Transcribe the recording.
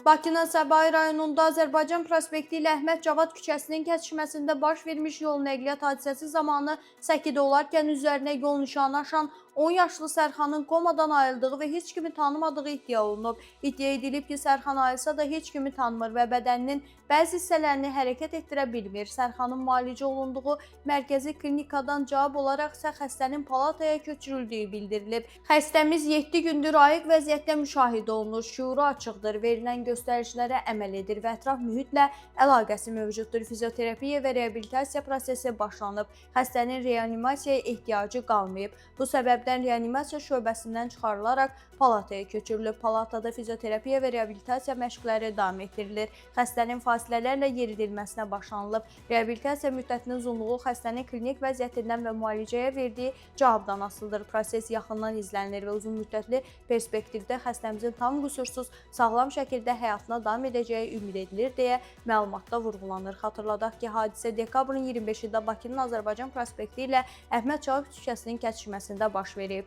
Bakının Səbail rayonunda Azərbaycan prospekti ilə Əhməd Cavad küçəsinin kəsişməsində baş vermiş yol nəqliyyat hadisəsi zamanı səkidə olarkən üzərinə yol nişanı aşan 10 yaşlı Sərxanın komadan ayıldığı və heç kimi tanımadığı iddia olunub. İddia edilib ki, Sərxan ayılsa da heç kimi tanımır və bədəninin bəzi hissələrini hərəkət etdirə bilmir. Sərxanın müalicə olunduğu mərkəzi klinikadan cavab olaraq isə xəstənin palataya köçürüldüyü bildirilib. Xəstəmiz 7 gündür ayıq vəziyyətdə müşahidə olunur, şüuru açıqdır, verilən göstəricilərə əməl edir və ətraf mühitlə əlaqəsi mövcuddur. Fizioterapiya və reabilitasiya prosesi başlanıb. Xəstənin reanimasiyaya ehtiyacı qalmayıb. Bu səbəbdən reanimasiya şöbəsindən çıxarılaraq palataya köçürülüb. Palatada fizioterapiya və reabilitasiya məşqləri davam etdirilir. Xəstənin fasilələrlə yeridilməsinə başlanılıb. Reabilitasiya müddətinin uzunluğu xəstənin klinik vəziyyətindən və müalicəyə verdiyi cavabdan asılıdır. Proses yaxından izlənilir və uzun müddətli perspektivdə xəstəmizin tam qüsursuz, sağlam şəkildə həyatına davam edəcəyi ümid edilir deyə məlumatda vurğulanır. Xatırladaq ki, hadisə dekabrın 25-də Bakının Azərbaycan prospekti ilə Əhməd Cavad küçəsinin kəsişməsində baş verib.